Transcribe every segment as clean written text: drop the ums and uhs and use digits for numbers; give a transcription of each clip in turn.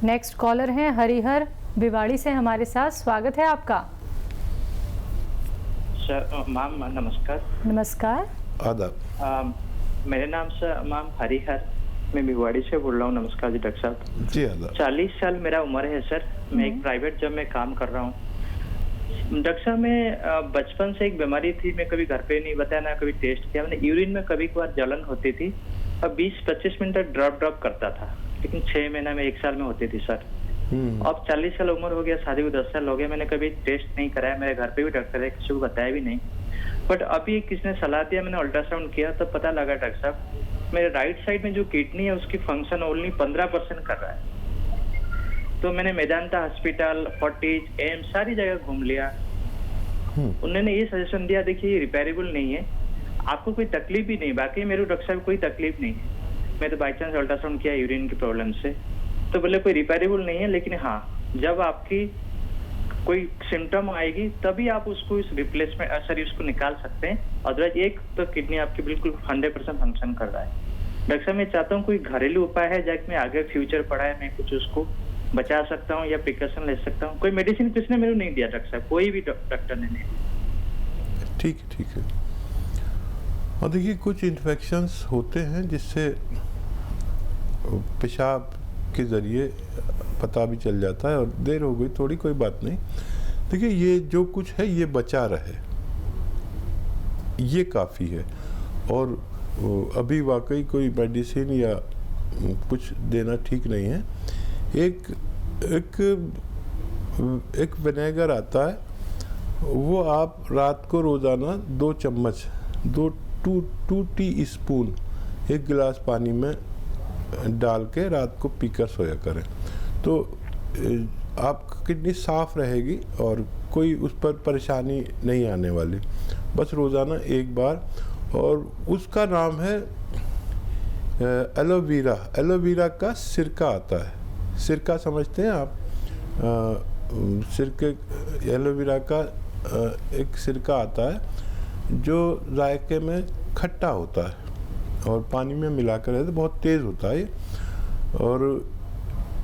Next collar हैं हरिहर भिवाड़ी से हमारे साथ, स्वागत है आपका। सर मैम नमस्कार। नमस्कार। आदाब। मेरे नाम से मैम हरिहर, मैं भिवाड़ी से बोल रहा हूँ। नमस्कार जी डॉक्टर साहब। जी आदाब। 40 साल मेरा उम्र है सर। मैं एक प्राइवेट जॉब में काम कर रहा हूँ। डॉक्टर साहब मैं बचपन से एक बीमारी थी, मैं कभी घर पे नहीं बताया ना कभी टेस्ट किया। मैंने यूरिन में कभी कभार जलन होती थी और 20-25 मिनट तक ड्रॉप करता था, लेकिन 6 महीना में 1 साल में होती थी सर। अब 40 साल उम्र हो गया, शादी को 10 साल हो गया, मैंने कभी टेस्ट नहीं कराया। मेरे घर पे भी डॉक्टर है, किसी को बताया भी नहीं। बट अभी किसने सलाह दिया, मैंने अल्ट्रासाउंड किया तो पता लगा डॉक्टर साहब मेरे राइट साइड में जो किडनी है उसकी फंक्शन ओनली 15% कर रहा है। तो मैंने मेदांता हॉस्पिटल, फोर्टिज, एम्स सारी जगह घूम लिया। उन्होंने ये सजेशन दिया, देखिए रिपेयरेबल नहीं है, आपको कोई तकलीफ भी नहीं। बाकी मेरे डॉक्टर साहब कोई तकलीफ नहीं है, मैं तो बाई चांस अल्ट्रासाउंड किया यूरिन की प्रॉब्लम से, तो बोले कोई रिपेयरेबल नहीं है, लेकिन हाँ जब आपकी कोई सिम्टम आएगी तभी आप उसको इस रिप्लेसमेंट सॉरी उसको निकाल सकते हैं। अदरवाइज एक तो किडनी आपकी बिल्कुल 100% फंक्शन कर रहा है। डॉक्टर साहब मैं चाहता हूँ कोई घरेलू उपाय है जाके मैं आगे फ्यूचर पढ़ा है, मैं कुछ उसको बचा सकता हूँ या प्रिकॉशन ले सकता हूँ। कोई मेडिसिन किसने मेरे नहीं दिया डॉक्टर साहब, कोई भी डॉक्टर ने नहीं। ठीक है। और देखिए कुछ इन्फेक्शंस होते हैं जिससे पेशाब के ज़रिए पता भी चल जाता है, और देर हो गई थोड़ी, कोई बात नहीं। देखिए ये जो कुछ है ये बचा रहे, ये काफ़ी है। और अभी वाकई कोई मेडिसिन या कुछ देना ठीक नहीं है। एक विनेगर आता है, वो आप रात को रोज़ाना 2 चम्मच 2 टी स्पून 1 गिलास पानी में डाल के रात को पीकर सोया करें, तो आपकी किडनी साफ रहेगी और कोई उस पर परेशानी नहीं आने वाली। बस रोज़ाना 1 बार। और उसका नाम है एलोवेरा। एलोवेरा का सिरका आता है, सिरका समझते हैं आप? सिरके एलोवेरा का एक सिरका आता है जो जायके में खट्टा होता है और पानी में मिलाकर रहता है, बहुत तेज़ होता है। और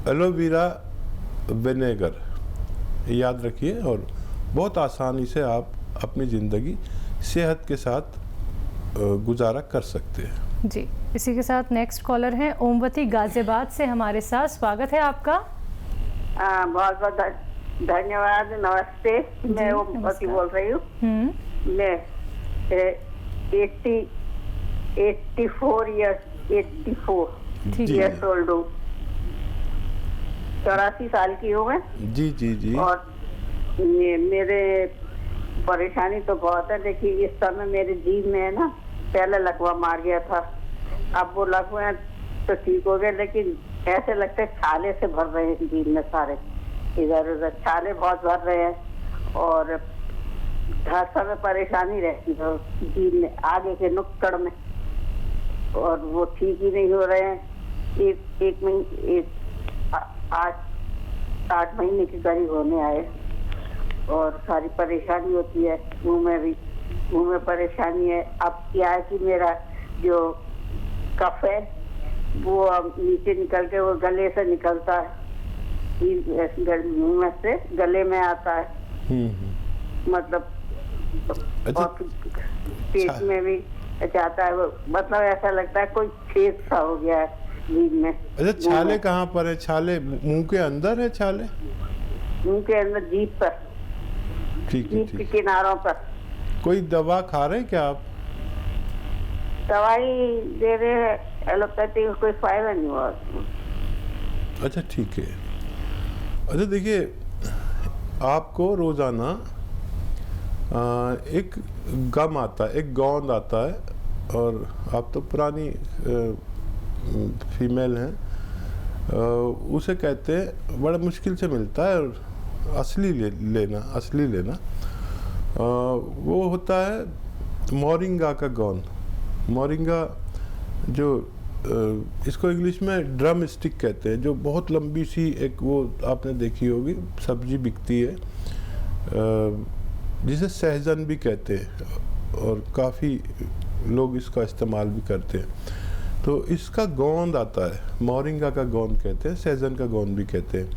एलोवेरा विनेगर याद रखिए, और बहुत आसानी से आप अपनी ज़िंदगी सेहत के साथ गुजारा कर सकते हैं। जी, इसी के साथ नेक्स्ट कॉलर हैं ओमवती गाजियाबाद से हमारे साथ, स्वागत है आपका। बहुत बहुत धन्यवाद। नमस्ते, मैं ओमवती बोल रही हूँ। मैं 84 इयर्स ओल्ड हूँ, 84 साल की हूँ मैं। जी। और मेरे परेशानी तो बहुत है। देखिए इस समय मेरे जीभ में है ना, पहले लकवा मार गया था, अब वो लकवा तो ठीक हो गया, लेकिन ऐसे लगता है छाले से भर रहे हैं जीभ में, सारे इधर उधर छाले बहुत भर रहे हैं। और हर समय परेशानी रहती है जीभ में, आगे के नुक्कड़ में, और वो ठीक ही नहीं हो रहे हैं। आज 8 महीने के करीब होने आए, और सारी परेशानी होती है। मुंह में परेशानी है। अब क्या है कि मेरा जो कफ है वो अब नीचे निकल के वो गले से निकलता है, मुंह में से गले में आता है। मतलब और पेट में भी जाता है, मतलब ऐसा लगता है कोई छेद सा हो गया है जीभ में। अच्छा, छाले कहाँ पर है? छाले मुंह के अंदर है? छाले मुंह के अंदर, जीभ पर, जीभ के किनारों पर। कोई दवा खा रहे हैं क्या आप? दवाई दे रहे हैं एलोपैथी, कोई फायदा नहीं हुआ। अच्छा ठीक है। अच्छा देखिए, आपको रोज़ाना एक गम आता है, एक गोंद आता है, और आप तो पुरानी फीमेल हैं, उसे कहते हैं, बड़ा मुश्किल से मिलता है, और असली लेना वो होता है मोरिंगा का गोंद। मोरिंगा जो इसको इंग्लिश में ड्रम स्टिक कहते हैं, जो बहुत लंबी सी एक, वो आपने देखी होगी, सब्जी बिकती है, जिसे सहजन भी कहते हैं, और काफ़ी लोग इसका इस्तेमाल भी करते हैं। तो इसका गोंद आता है, मोरिंगा का गोंद कहते हैं, सहजन का गोंद भी कहते हैं।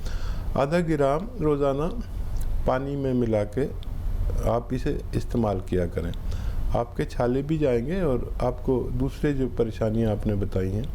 आधा ग्राम रोज़ाना पानी में मिला के आप इसे इस्तेमाल किया करें। आपके छाले भी जाएंगे और आपको दूसरे जो परेशानियां आपने बताई हैं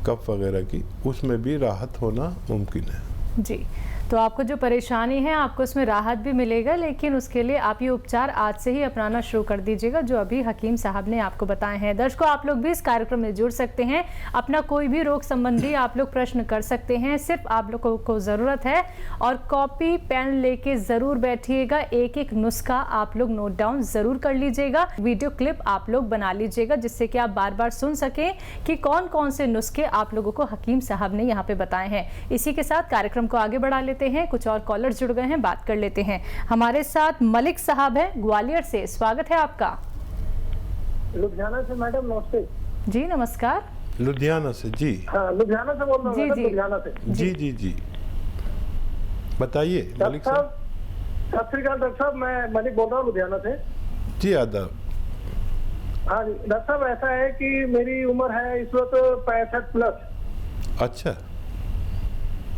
कफ वगैरह की, उसमें भी राहत होना मुमकिन है। जी, तो आपको जो परेशानी है आपको उसमें राहत भी मिलेगा, लेकिन उसके लिए आप ये उपचार आज से ही अपनाना शुरू कर दीजिएगा जो अभी हकीम साहब ने आपको बताए हैं। दर्शकों, आप लोग भी इस कार्यक्रम में जुड़ सकते हैं, अपना कोई भी रोग संबंधी आप लोग प्रश्न कर सकते हैं। सिर्फ आप लोगों को ज़रूरत है और कॉपी पेन लेके ज़रूर बैठिएगा, एक एक नुस्खा आप लोग नोट डाउन ज़रूर कर लीजिएगा, वीडियो क्लिप आप लोग बना लीजिएगा, जिससे कि आप बार बार सुन सकें कि कौन कौन से नुस्खे आप लोगों को हकीम साहब ने यहाँ पे बताए हैं। इसी के साथ कार्यक्रम को आगे बढ़ा लेते हैं, कुछ और कॉलर्स जुड़ गए हैं, बात कर लेते हैं। हमारे साथ मलिक साहब हैं ग्वालियर से, स्वागत है आपका। लुधियाना से मैडम, नमस्ते। जी नमस्कार। लुधियाना से? जी हाँ, लुधियाना से बोल रहा हूँ मैडम, लुधियाना से। जी जी जी, बताइए मलिक साहब। सत श्री अकाल डॉक्टर साहब, मैं मलिक बोल रहा हूँ लुधियाना से। जी आदाब। हाँ जी डॉक्टर साहब, ऐसा है कि मेरी उम्र है इस वक्त 65 प्लस। अच्छा।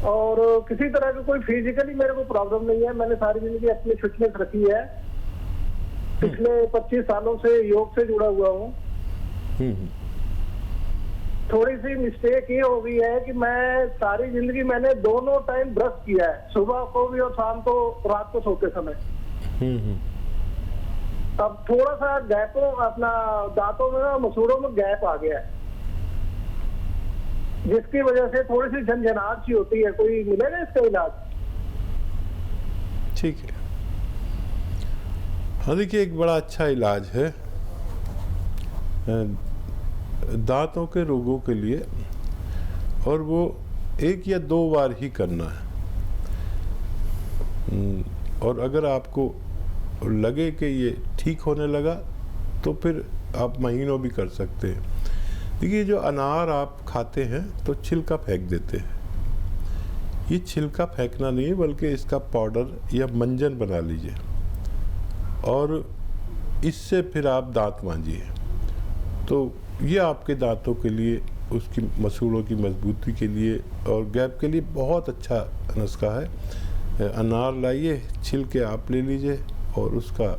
और किसी तरह की कोई फिजिकली मेरे को प्रॉब्लम नहीं है। मैंने सारी जिंदगी अपनी फिटनेस रखी है, पिछले 25 सालों से योग से जुड़ा हुआ हूँ। थोड़ी सी मिस्टेक ये हो गई है कि मैं सारी जिंदगी मैंने दोनों टाइम ब्रश किया है, सुबह को भी और शाम को, रात को सोते समय। अब थोड़ा सा गैपों, अपना दांतों में ना, मसूड़ों में गैप आ गया है, जिसकी वजह से थोड़ी सी झंझनाहट सी होती है। कोई मिलेगा इसका इलाज? ठीक है। हाँ देखिए, एक बड़ा अच्छा इलाज है दांतों के रोगों के लिए, और वो 1 या 2 बार ही करना है। और अगर आपको लगे कि ये ठीक होने लगा तो फिर आप महीनों भी कर सकते हैं। देखिए, जो अनार आप खाते हैं तो छिलका फेंक देते हैं, ये छिलका फेंकना नहीं है, बल्कि इसका पाउडर या मंजन बना लीजिए और इससे फिर आप दांत मांजिए। तो ये आपके दांतों के लिए, उसकी मसूड़ों की मजबूती के लिए और गैप के लिए बहुत अच्छा नुस्खा है। अनार लाइए, छिलके आप ले लीजिए और उसका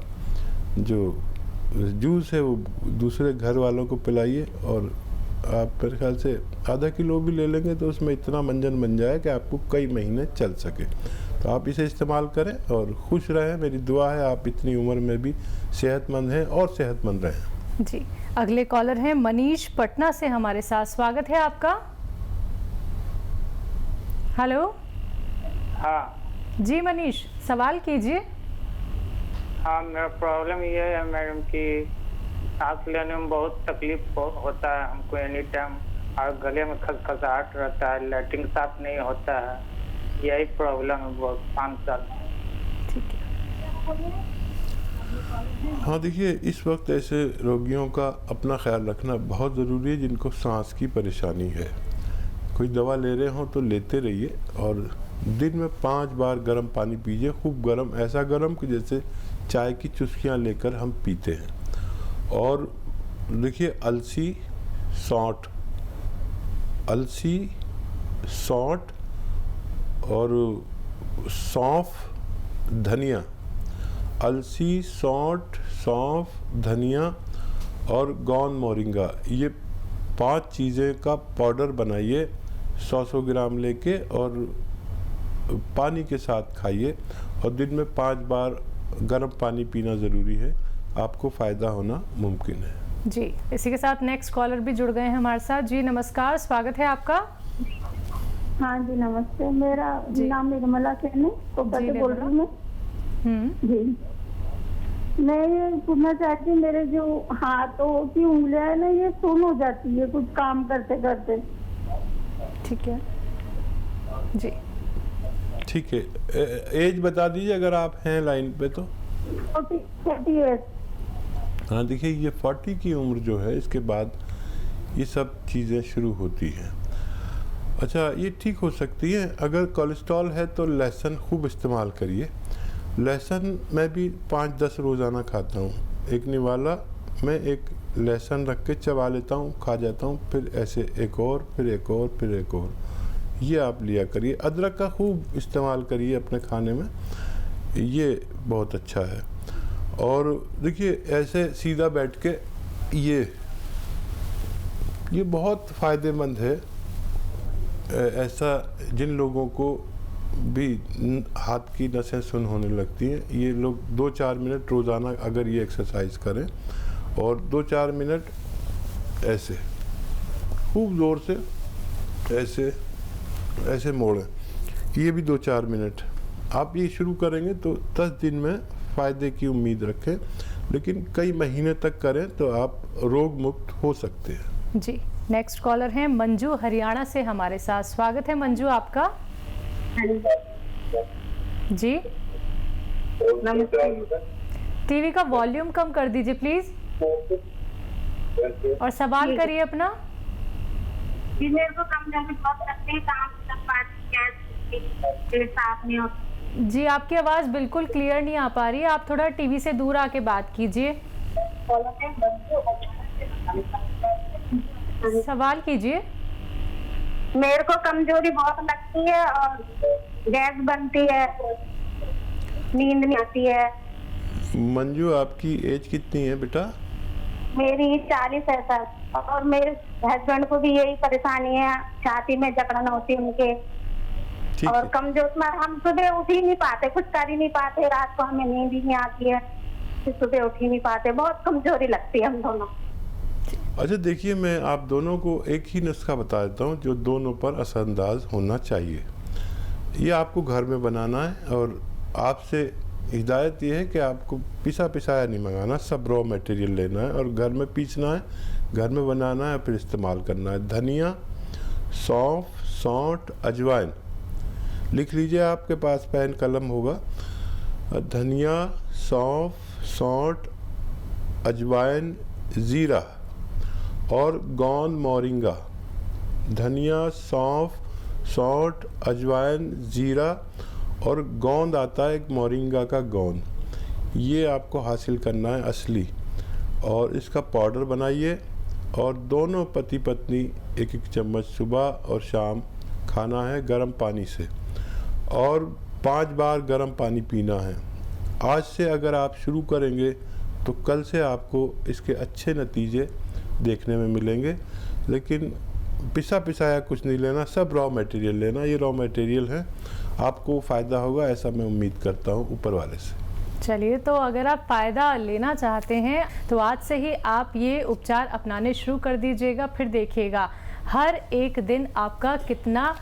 जो जूस है वो दूसरे घर वालों को पिलाइए, और आप मेरे ख्याल से आधा किलो भी ले लेंगे तो उसमें इतना मंजन बन जाए कि आपको कई महीने चल सके। तो आप इसे इस्तेमाल करें और खुश रहें। मेरी दुआ है आप इतनी उम्र में भी सेहतमंद हैं और सेहतमंद रहें। जी, अगले कॉलर हैं मनीष पटना से हमारे साथ, स्वागत है आपका। हेलो। हाँ जी मनीष, सवाल कीजिए। हाँ, मेरा प्रॉब्लम ये है मैडम कि सांस लेने में बहुत तकलीफ होता है हमको एनी टाइम, और गले में खसखसाहट रहता है, लैट्रिन साफ नहीं होता है, यही प्रॉब्लम है बहुत 5 साल। ठीक है। हाँ देखिए, इस वक्त ऐसे रोगियों का अपना ख्याल रखना बहुत ज़रूरी है जिनको सांस की परेशानी है। कोई दवा ले रहे हो तो लेते रहिए, और दिन में 5 बार गर्म पानी पीजिए, खूब गर्म, ऐसा गर्म कि जैसे चाय की चुस्कियाँ लेकर हम पीते हैं। और देखिए, अलसी, सौंठ और सौंफ, धनिया, अलसी, सौंफ, धनिया और गोंद मोरिंगा, ये 5 चीज़ें का पाउडर बनाइए 100 ग्राम लेके, और पानी के साथ खाइए, और दिन में 5 बार गर्म पानी पीना ज़रूरी है, आपको फ़ायदा होना मुमकिन है। जी, इसी के साथ नेक्स्ट कॉलर भी जुड़ गए हैं हमारे साथ। जी नमस्कार, स्वागत है आपका। हाँ जी नमस्ते, मेरा नाम निर्मला सेन है, कोटा से बोल रही हूँ मैं। जी, मैं ये पूछना चाहती हूँ, मेरे जो हाथों की उंगलियां है ना, ये सुन्न हो जाती है कुछ काम करते करते। ठीक है जी, ठीक है। एज बता दीजिए अगर आप हैं लाइन पे तो। 48। हाँ देखिए, ये 40 की उम्र जो है, इसके बाद ये सब चीज़ें शुरू होती हैं। अच्छा, ये ठीक हो सकती है। अगर कोलेस्ट्रॉल है तो लहसुन खूब इस्तेमाल करिए। लहसुन मैं भी 5-10 रोज़ाना खाता हूँ। एक निवाला मैं एक लहसुन रख के चबा लेता हूँ, खा जाता हूँ, फिर ऐसे एक और, फिर एक और, फिर एक और। ये आप लिया करिए। अदरक का खूब इस्तेमाल करिए अपने खाने में, ये बहुत अच्छा है। और देखिए ऐसे सीधा बैठ के ये बहुत फ़ायदेमंद है। ऐसा जिन लोगों को भी हाथ की नसें सुन्न होने लगती हैं, ये लोग 2-4 मिनट रोज़ाना अगर ये एक्सरसाइज करें और 2-4 मिनट ऐसे खूब ज़ोर से ऐसे मोड़ें, ये भी 2-4 मिनट आप ये शुरू करेंगे तो 10 दिन में फ़ायदे की उम्मीद रखें, लेकिन कई महीने तक करें तो आप रोग मुक्त हो सकते हैं। जी, नेक्स्ट कॉलर हैं मंजू हरियाणा से हमारे साथ। स्वागत है मंजू आपका। जी, टीवी का वॉल्यूम कम कर दीजिए प्लीज और सवाल करिए अपना। जी, मेरे को कम जाने बहुत लगते हैं, काम साफ नहीं होता। जी, आपकी आवाज बिल्कुल क्लियर नहीं आ पा रही है, आप थोड़ा टीवी से दूर आके बात कीजिए। सवाल कीजिए। मेरे को कमजोरी बहुत लगती है और गैस बनती है, नींद नहीं आती है। मंजू, आपकी एज कितनी है बेटा? मेरी 40 है सर, और मेरे हस्बैंड को भी यही परेशानी है, छाती में जकड़न होती है उनके। और कमजोर में हम सुबह उठ ही नहीं पाते, कुछ कर ही नहीं पाते, रात को हमें नींद ही नहीं आती है, सुबह उठ ही नहीं पाते, बहुत कमजोरी लगती है हम दोनों। अच्छा देखिए, मैं आप दोनों को एक ही नुस्खा बता देता हूँ जो दोनों पर असरअंदाज होना चाहिए। ये आपको घर में बनाना है और आपसे हिदायत ये है कि आपको पिसा पिसाया नहीं मंगाना, सब रॉ मटेरियल लेना है और घर में पीसना है, घर में बनाना है, फिर इस्तेमाल करना है। धनिया, सौंफ, सौंठ, अजवाइन, लिख लीजिए, आपके पास पेन कलम होगा। धनिया, सौंफ, सौंठ, अजवाइन, ज़ीरा और गोंद मोरिंगा। धनिया, सौंफ, सौंठ, अजवाइन, ज़ीरा और गोंद आता है एक मोरिंगा का गोंद, ये आपको हासिल करना है असली, और इसका पाउडर बनाइए और दोनों पति पत्नी एक चम्मच सुबह और शाम खाना है गर्म पानी से, और 5 बार गर्म पानी पीना है। आज से अगर आप शुरू करेंगे तो कल से आपको इसके अच्छे नतीजे देखने में मिलेंगे। लेकिन पिसा पिसाया कुछ नहीं लेना, सब रॉ मटेरियल लेना, ये रॉ मटेरियल है, आपको फ़ायदा होगा ऐसा मैं उम्मीद करता हूँ ऊपर वाले से। चलिए, तो अगर आप फ़ायदा लेना चाहते हैं तो आज से ही आप ये उपचार अपनाने शुरू कर दीजिएगा, फिर देखिएगा हर एक दिन आपका कितना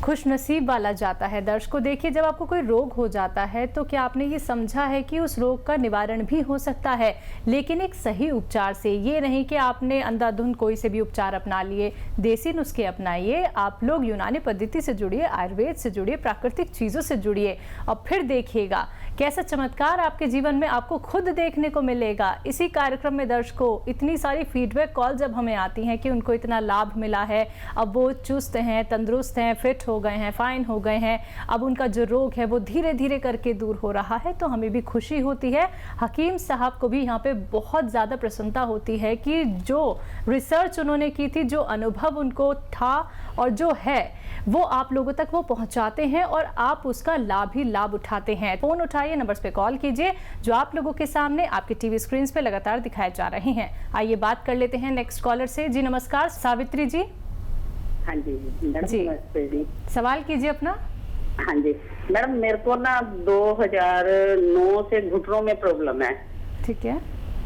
खुशनसीब वाला जाता है। दर्शकों देखिए, जब आपको कोई रोग हो जाता है तो क्या आपने ये समझा है कि उस रोग का निवारण भी हो सकता है, लेकिन एक सही उपचार से। ये नहीं कि आपने अंधाधुंध कोई से भी उपचार अपना लिए, देसी नुस्खे अपनाइए। आप लोग यूनानी पद्धति से जुड़िए, आयुर्वेद से जुड़िए, प्राकृतिक चीज़ों से जुड़िए और फिर देखिएगा कैसा चमत्कार आपके जीवन में आपको खुद देखने को मिलेगा। इसी कार्यक्रम में दर्शकों इतनी सारी फीडबैक कॉल जब हमें आती हैं कि उनको इतना लाभ मिला है, अब वो चुस्त हैं, तंदुरुस्त हैं, फिट हो गए हैं, फाइन हो गए हैं, अब उनका जो रोग है वो धीरे धीरे करके दूर हो रहा है, तो हमें भी खुशी होती है। हकीम साहब को भी यहाँ पे बहुत ज़्यादा प्रसन्नता होती है कि जो रिसर्च उन्होंने की थी, जो अनुभव उनको था और जो है वो आप लोगों तक वो पहुंचाते हैं और आप उसका लाभ ही लाभ उठाते हैं। फोन उठाइए, नंबर्स पे कॉल कीजिए जो आप लोगों के सामने आपके टीवी स्क्रीन पे लगातार दिखाए जा रहे हैं। आइए बात कर लेते हैं नेक्स्ट कॉलर से। जी नमस्कार, सावित्री जी। हाँ जी नमस्ते जी, सवाल कीजिए अपना। हाँ जी मैडम, मेरे को ना 2009 से घुटनों में प्रॉब्लम है। ठीक है।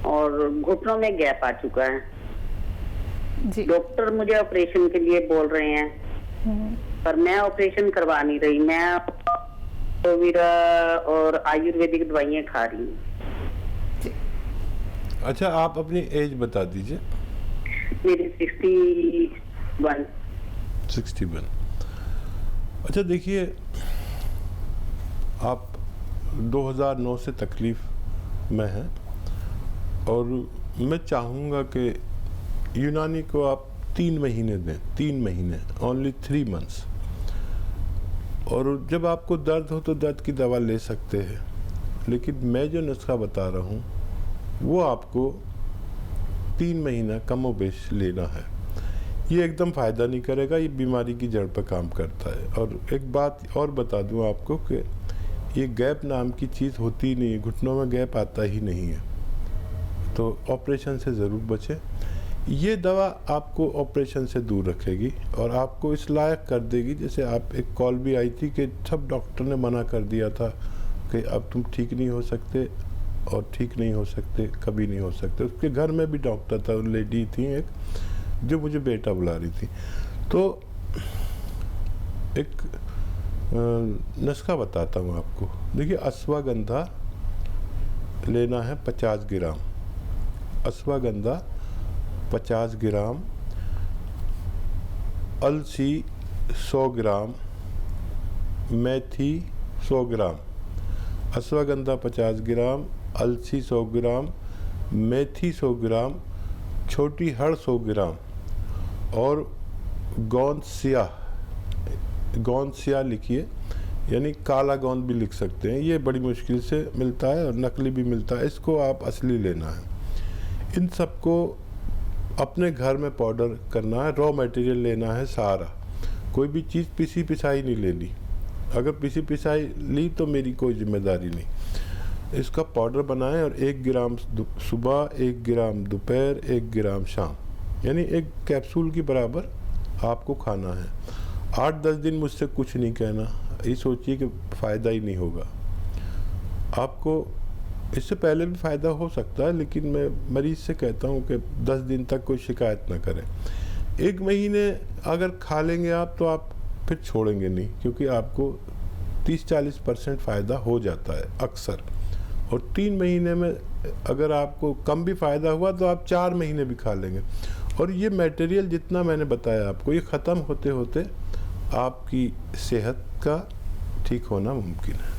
और घुटनों में गैप आ चुका है जी। डॉक्टर मुझे ऑपरेशन के लिए बोल रहे हैं, पर मैं ऑपरेशन करवा नहीं रही। मैं और आयुर्वेदिक दवाइयाँ खा रही हूँ। अच्छा, आप अपनी एज बता दीजिए। मेरी 61। 61। अच्छा देखिए, आप 2009 से तकलीफ में हैं और मैं चाहूँगा कि यूनानी को आप 3 महीने दें, 3 महीने, ओनली 3 मंथ्स। और जब आपको दर्द हो तो दर्द की दवा ले सकते हैं, लेकिन मैं जो नुस्खा बता रहा हूँ वो आपको 3 महीना कमोबेश लेना है। ये एकदम फ़ायदा नहीं करेगा, ये बीमारी की जड़ पर काम करता है। और एक बात और बता दूं आपको कि ये गैप नाम की चीज़ होती ही नहीं है, घुटनों में गैप आता ही नहीं है, तो ऑपरेशन से ज़रूर बचें। ये दवा आपको ऑपरेशन से दूर रखेगी और आपको इस लायक कर देगी। जैसे आप एक कॉल भी आई थी कि सब डॉक्टर ने मना कर दिया था कि अब तुम ठीक नहीं हो सकते और ठीक नहीं हो सकते, कभी नहीं हो सकते। उसके घर में भी डॉक्टर था, लेडी थी एक, जो मुझे बेटा बुला रही थी। तो एक नुस्खा बताता हूँ आपको। देखिए, अश्वगंधा लेना है 50 ग्राम, अश्वगंधा 50 ग्राम, अलसी 100 ग्राम, मेथी 100 ग्राम। अश्वगंधा 50 ग्राम, अलसी 100 ग्राम, मेथी 100 ग्राम, छोटी हड़ 100 ग्राम और गोंद स्याह लिखिए, यानी काला गोंद भी लिख सकते हैं। ये बड़ी मुश्किल से मिलता है और नकली भी मिलता है, इसको आप असली लेना है। इन सबको अपने घर में पाउडर करना है। रॉ मटेरियल लेना है सारा, कोई भी चीज़ पिसी पिसाई नहीं लेनी। अगर पिसी पिसाई ली तो मेरी कोई जिम्मेदारी नहीं। इसका पाउडर बनाएं और 1 ग्राम सुबह, 1 ग्राम दोपहर, 1 ग्राम शाम, यानी एक कैप्सूल की बराबर आपको खाना है। 8-10 दिन मुझसे कुछ नहीं कहना, ये सोचिए कि फ़ायदा ही नहीं होगा। आपको इससे पहले भी फ़ायदा हो सकता है, लेकिन मैं मरीज़ से कहता हूँ कि 10 दिन तक कोई शिकायत ना करें। 1 महीने अगर खा लेंगे आप तो आप फिर छोड़ेंगे नहीं, क्योंकि आपको 30-40% फ़ायदा हो जाता है अक्सर। और 3 महीने में अगर आपको कम भी फ़ायदा हुआ तो आप 4 महीने भी खा लेंगे। और ये मटेरियल जितना मैंने बताया आपको, ये ख़त्म होते होते आपकी सेहत का ठीक होना मुमकिन है।